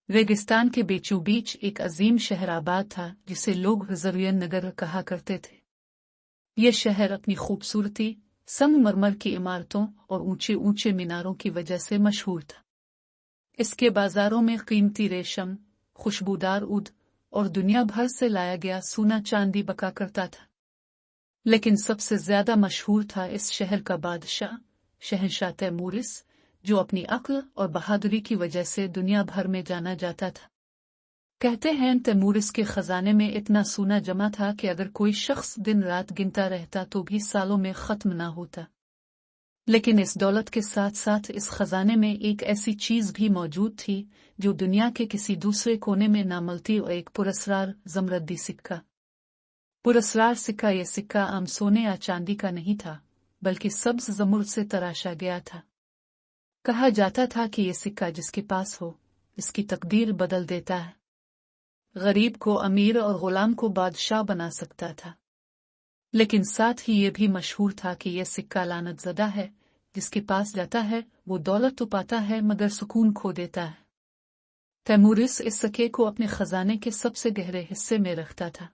रेगिस्तान के बीचों बीच एक अजीम शहर आबाद था जिसे लोग ज़रुयन नगर कहा करते थे। यह शहर अपनी खूबसूरती, संगमरमर की इमारतों और ऊंचे ऊंचे मीनारों की वजह से मशहूर था। इसके बाजारों में कीमती रेशम, खुशबूदार ऊद और दुनिया भर से लाया गया सोना चांदी बका करता था। लेकिन सबसे ज्यादा मशहूर था इस शहर का बादशाह, शहंशाह तैमूरिस, जो अपनी अक्ल और बहादुरी की वजह से दुनिया भर में जाना जाता था। कहते हैं तैमूरिस के खजाने में इतना सोना जमा था कि अगर कोई शख्स दिन रात गिनता रहता तो भी सालों में खत्म ना होता। लेकिन इस दौलत के साथ साथ इस खजाने में एक ऐसी चीज भी मौजूद थी जो दुनिया के किसी दूसरे कोने में ना मिलती, और एक पुरस्कार ज़मरदी सिक्का। पुरस्कार सिक्का, यह सिक्का आम सोने या चांदी का नहीं था, बल्कि सब्ज जमुर्द से तराशा गया था। कहा जाता था कि यह सिक्का जिसके पास हो, इसकी तकदीर बदल देता है। गरीब को अमीर और गुलाम को बादशाह बना सकता था। लेकिन साथ ही यह भी मशहूर था कि यह सिक्का लानतज़दा है, जिसके पास जाता है वो दौलत तो पाता है मगर सुकून खो देता है। तैमूरिस इस सिक्के को अपने खजाने के सबसे गहरे हिस्से में रखता था।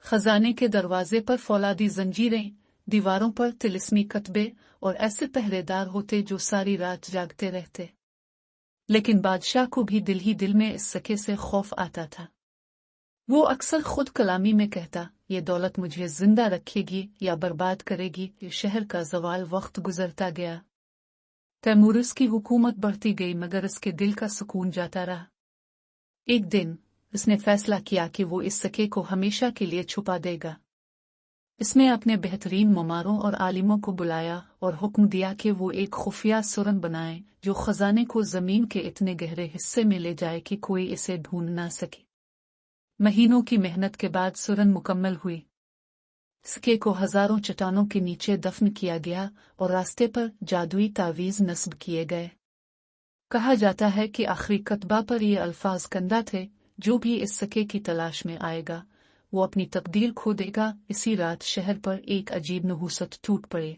खजाने के दरवाजे पर फौलादी जंजीरें, दीवारों पर तिलिस्मी कतबे और ऐसे पहरेदार होते जो सारी रात जागते रहते। लेकिन बादशाह को भी दिल ही दिल में इस सिक्के से खौफ आता था। वो अक्सर खुद कलामी में कहता, ये दौलत मुझे जिंदा रखेगी या बर्बाद करेगी। ये शहर का ज़वाल वक्त गुजरता गया। तैमूरिस की हुकूमत बढ़ती गई मगर इसके दिल का सुकून जाता रहा। एक दिन उसने फैसला किया कि वो इस सिक्के को हमेशा के लिए छुपा देगा। इसने अपने बेहतरीन मुमारों और आलिमों को बुलाया और हुक्म दिया कि वो एक खुफिया सुरंग बनाएं जो खजाने को जमीन के इतने गहरे हिस्से में ले जाए कि कोई इसे ढूंढ ना सके। महीनों की मेहनत के बाद सुरंग मुकम्मल हुई। सिक्के को हजारों चट्टानों के नीचे दफन किया गया और रास्ते पर जादुई तावीज नस्ब किए गए। कहा जाता है कि आखिरी कतबा पर ये अल्फाज कंदा थे, जो भी इस सिक्के की तलाश में आएगा वो अपनी तकदीर खो देगा। इसी रात शहर पर एक अजीब नहुसत टूट पड़े।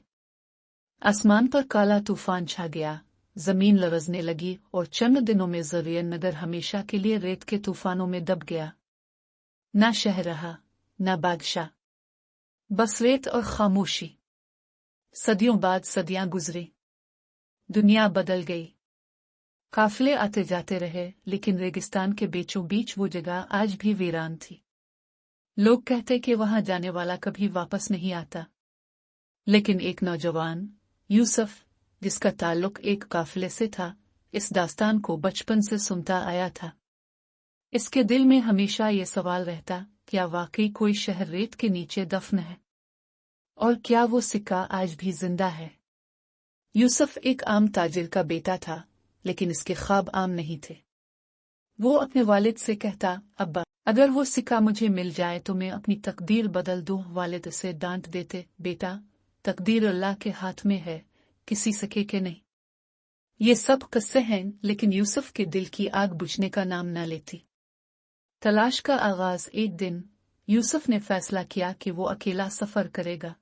आसमान पर काला तूफान छा गया, जमीन लरजने लगी और चंद दिनों में ज़रुयन नगर हमेशा के लिए रेत के तूफानों में दब गया। ना शहर रहा, ना बादशाह, बस रेत और खामोशी। सदियों बाद सदियां गुजरी, दुनिया बदल गई। काफिले आते जाते रहे, लेकिन रेगिस्तान के बीचों बीच वो जगह आज भी वीरान थी। लोग कहते कि वहां जाने वाला कभी वापस नहीं आता। लेकिन एक नौजवान, यूसुफ, जिसका ताल्लुक एक काफिले से था, इस दास्तान को बचपन से सुनता आया था। इसके दिल में हमेशा ये सवाल रहता, क्या वाकई कोई शहर रेत के नीचे दफन है? और क्या वो सिक्का आज भी जिंदा है? यूसुफ एक आम ताजिर का बेटा था, लेकिन इसके ख्वाब आम नहीं थे। वो अपने वालिद से कहता, अब्बा, अगर वो सिक्का मुझे मिल जाए तो मैं अपनी तकदीर बदल दूं। वालिद उसे डांट देते, बेटा, तकदीर अल्लाह के हाथ में है, किसी सिक्के के नहीं। ये सब किस्से हैं, लेकिन यूसुफ के दिल की आग बुझने का नाम न लेती। तलाश का आगाज एक दिन यूसुफ ने फैसला किया कि वो अकेला सफर करेगा।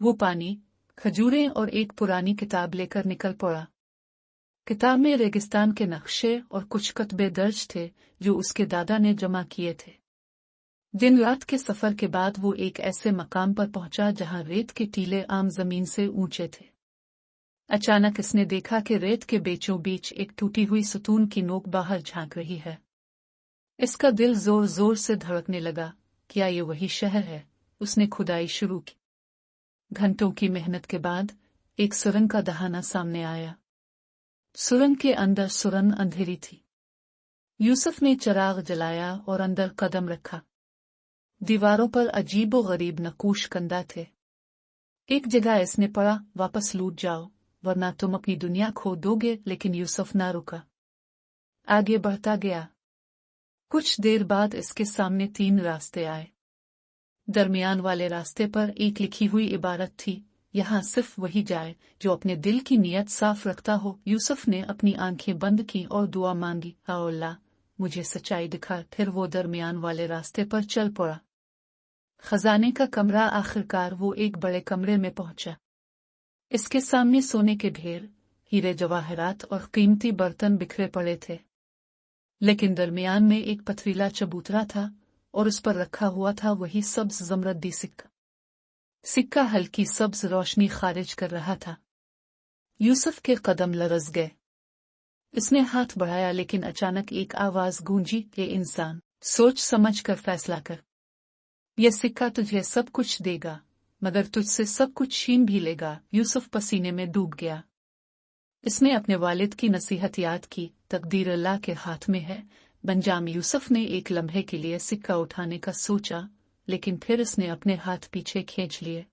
वो पानी, खजूरें और एक पुरानी किताब लेकर निकल पड़ा। किताब में रेगिस्तान के नक्शे और कुछ कतबे दर्ज थे जो उसके दादा ने जमा किए थे। दिन रात के सफर के बाद वो एक ऐसे मकाम पर पहुंचा जहां रेत के टीले आम जमीन से ऊंचे थे। अचानक इसने देखा कि रेत के बीचों बीच एक टूटी हुई सतून की नोक बाहर झांक रही है। इसका दिल जोर जोर से धड़कने लगा। क्या ये वही शहर है? उसने खुदाई शुरू की। घंटों की मेहनत के बाद एक सुरंग का दहाना सामने आया। सुरंग के अंदर सुरंग अंधेरी थी। यूसुफ ने चिराग जलाया और अंदर कदम रखा। दीवारों पर अजीबो गरीब नक्काश कंदा थे। एक जगह इसने पढ़ा, वापस लौट जाओ वरना तुम अपनी दुनिया खो दोगे। लेकिन यूसुफ ना रुका, आगे बढ़ता गया। कुछ देर बाद इसके सामने 3 रास्ते आए। दरमियान वाले रास्ते पर एक लिखी हुई इबारत थी, यहाँ सिर्फ वही जाए जो अपने दिल की नीयत साफ रखता हो। यूसुफ ने अपनी आंखें बंद की और दुआ मांगी, या अल्लाह, मुझे सच्चाई दिखा। फिर वो दरमियान वाले रास्ते पर चल पड़ा। खजाने का कमरा, आखिरकार वो एक बड़े कमरे में पहुंचा। इसके सामने सोने के ढेर, हीरे जवाहरात और कीमती बर्तन बिखरे पड़े थे। लेकिन दरमियान में एक पथरीला चबूतरा था और उस पर रखा हुआ था वही सब्ज ज़मरद्दी सिक्का। सिक्का हल्की सब्ज रोशनी खारिज कर रहा था। यूसुफ के कदम लरज़ गए। उसने हाथ बढ़ाया लेकिन अचानक एक आवाज गूंजी, ये इंसान, सोच समझ कर फैसला कर। यह सिक्का तुझे सब कुछ देगा मगर तुझसे सब कुछ छीन भी लेगा। यूसुफ पसीने में डूब गया। इसने अपने वालिद की नसीहत याद की, तकदीर अल्लाह के हाथ में है। बंजाम यूसुफ ने एक लम्हे के लिए सिक्का उठाने का सोचा, लेकिन फिर उसने अपने हाथ पीछे खींच लिए।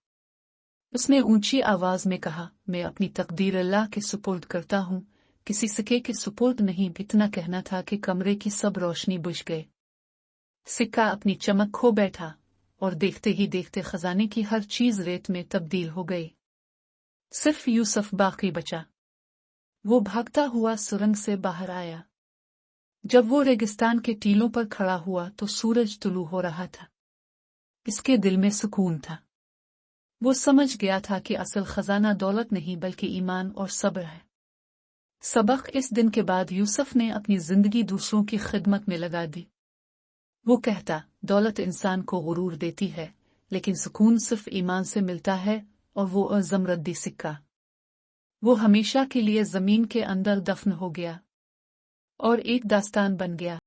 उसने ऊंची आवाज में कहा, मैं अपनी तकदीर अल्लाह के सुपुर्द करता हूँ, किसी सिक्के के सुपुर्द नहीं। इतना कहना था कि कमरे की सब रोशनी बुझ गई। सिक्का अपनी चमक खो बैठा और देखते ही देखते खजाने की हर चीज रेत में तब्दील हो गई। सिर्फ यूसुफ बाकी बचा। वो भागता हुआ सुरंग से बाहर आया। जब वो रेगिस्तान के टीलों पर खड़ा हुआ तो सूरज तुलू हो रहा था। इसके दिल में सुकून था। वो समझ गया था कि असल खजाना दौलत नहीं बल्कि ईमान और सब्र है। सबक इस दिन के बाद यूसुफ ने अपनी जिंदगी दूसरों की खिदमत में लगा दी। वो कहता, दौलत इंसान को गुरूर देती है लेकिन सुकून सिर्फ ईमान से मिलता है, और वो ज़मरद्दी सिक्का, वो हमेशा के लिए जमीन के अंदर दफन हो गया और एक दास्तान बन गया।